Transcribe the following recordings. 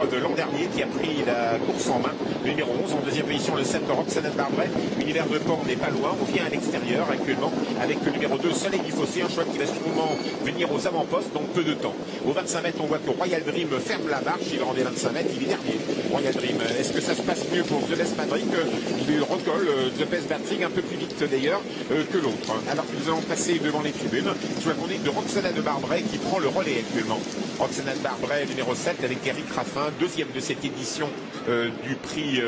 de l'an dernier qui a pris la course en main, le numéro 11 en deuxième position, le 7 Roxana Barbret. L'univers de Port n'est pas loin, on vient à l'extérieur actuellement avec le numéro 2 Soleil du Fossé, un choix qui va sûrement venir aux avant-postes dans peu de temps. Au 25 mètres, on voit que Royal Dream ferme la marche, il rend des 25 mètres, il est dernier. Royal Dream, est-ce que ça se passe mieux pour The Best Madrid? Il recolle The Best Madrid un peu plus vite d'ailleurs que l'autre. Alors que nous allons passer devant les tribunes, je vois qu'on est de Roxana de Barbret qui prend le relais actuellement. Roxana de Barbret, numéro 7 avec Eric Raffin, deuxième de cette édition du prix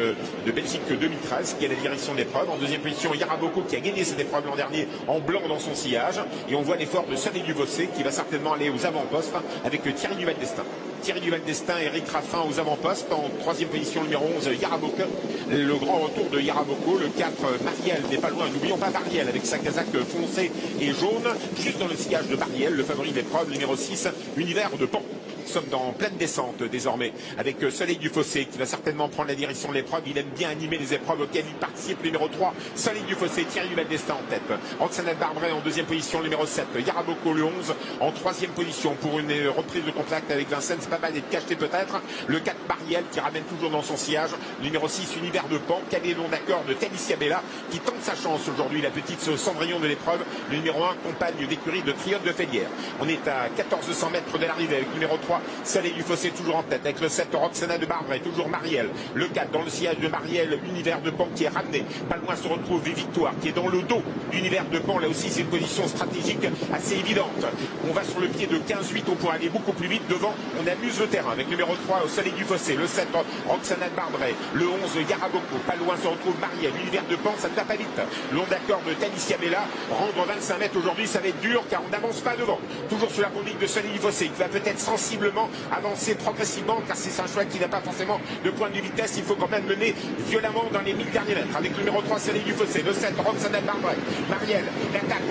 de Belgique 2013, qui est la direction de l'épreuve. En deuxième position, Yaraboko qui a gagné cette épreuve l'an dernier en blanc dans son sillage. Et on voit l'effort de Soleil du Fossé qui va certainement aller aux avant-postes avec Thierry Duval d'Estaing. Thierry Duval d'Estaing, Eric Raffin aux avant-postes. En troisième position, numéro 11, Yaraboko. Le grand retour de Yaraboko. Le 4, Marielle n'est pas loin. N'oublions pas Marielle avec sa casaque foncée et jaune. Juste dans le sillage de Marielle, le favori de l'épreuve, numéro 6, Univers de Pont. Nous sommes dans pleine descente désormais avec Soleil du Fossé qui va certainement prendre la direction de l'épreuve. Il aime bien animer les épreuves auxquelles il participe. Numéro 3, Soleil du Fossé, Thierry Duval d'Estaing en tête. Roxana Barbret en deuxième position, numéro 7. Yaraboko le 11 en troisième position pour une reprise de contact avec Vincennes. C'est pas mal d'être cacheté peut-être. Le 4, Marielle qui ramène toujours dans son sillage. Numéro 6, Univers de Pan. Cadet long d'accord de Talicia Bella qui tente sa chance aujourd'hui. La petite Cendrillon de l'épreuve. Le numéro 1, compagne d'écurie de Triomphe de Félière. On est à 1400 mètres de l'arrivée avec numéro 3. Soleil du Fossé toujours en tête avec le 7 Roxana de Barbret, toujours Marielle. Le 4 dans le sillage de Marielle, Univers de Pan qui est ramené. Pas loin se retrouve Victoire qui est dans le dos d'Univers de Pan. Là aussi c'est une position stratégique assez évidente. On va sur le pied de 15-8, on pourra aller beaucoup plus vite. Devant, on amuse le terrain avec numéro 3 au Soleil du Fossé, le 7 Roxana de Barbret, le 11 Yaraboko. Pas loin se retrouve Marielle, Univers de Pan, ça ne va pas vite. Long d'accord de Talicia Bella. Rendre 25 mètres aujourd'hui, ça va être dur car on n'avance pas devant. Toujours sous la conduite de Soleil du Fossé qui va peut-être sensiblement avancer progressivement car c'est un choix qui n'a pas forcément de point de vitesse. Il faut quand même mener violemment dans les 1000 derniers mètres avec le numéro 3 Soleil du Fossé, le 7 Roxana Barbret, Marielle, l'attaque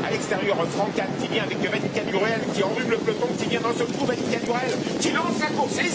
à l'extérieur Francan qui vient avec Vanica Durel qui enrhume le peloton, qui vient dans ce coup Vanica Durel qui lance la course. Allez,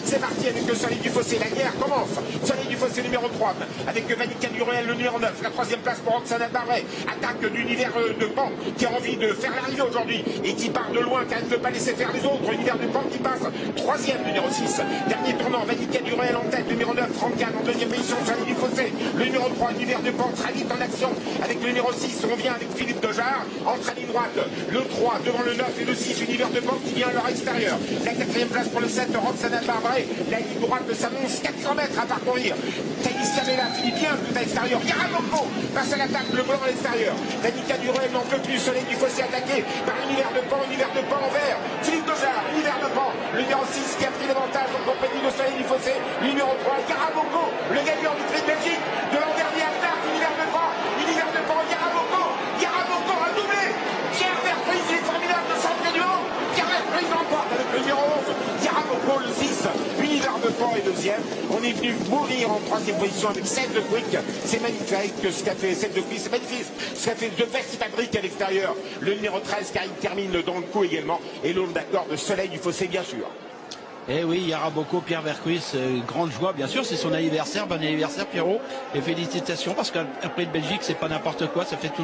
c'est parti avec le Soleil du Fossé, la guerre commence. Soleil du Fossé numéro 3 avec Vanica Durel le numéro 9, la troisième place pour Roxana Barbret. Attaque d'Univers de Pan qui a envie de faire l'arrivée aujourd'hui et qui part de loin car elle ne veut pas laisser faire les autres. Univers de Pan qui passe troisième, numéro 6. Dernier tournant, Vanica Durel en tête, numéro 9, Francan en deuxième position, Soleil du Fossé. Le numéro 3, Univers de Pan, très vite en action avec le numéro 6. On vient avec Philippe Dejard, entre à ligne droite. Le 3 devant le 9 et le 6, Univers de Pan qui vient à leur extérieur. La quatrième place pour le 7, Roxana Barbret. La ligne droite s'annonce 400 mètres à parcourir. Talicia Bella finit bien tout à l'extérieur. Yaraboko passe à l'attaque, le blanc à l'extérieur. Vanica Durel n'en peut plus, Soleil du Fossé attaqué par Univers de Pan en vert. Philippe Dejard, Univers de Pan. Le numéro 6 qui a pris l'avantage en compagnie de Soleil du Fossé. Numéro 3, Yaraboko, le gagnant du prix de Belgique de l'an dernier à Stark. Univers de Pan, Yaraboko. Yaraboko a doublé. Pierre Verprise, il est formidable de centre du haut. Pierre Verprise l'emporte avec le numéro 11. Yaraboko, le 6. Univers de Pan est deuxième. On est venu mourir en troisième position avec Seth de Quick. C'est magnifique ce qu'a fait Seth de Quick. C'est magnifique ce qu'a fait The Best Madrid à l'extérieur. Le numéro 13 car il termine dans le coup également. Et l'homme d'accord de Soleil du Fossé bien sûr. Eh oui, Yaraboko, Pierre Vercuis, grande joie, bien sûr, c'est son anniversaire, bon anniversaire Pierrot, et félicitations, parce qu'un prix de Belgique, c'est pas n'importe quoi, ça fait tout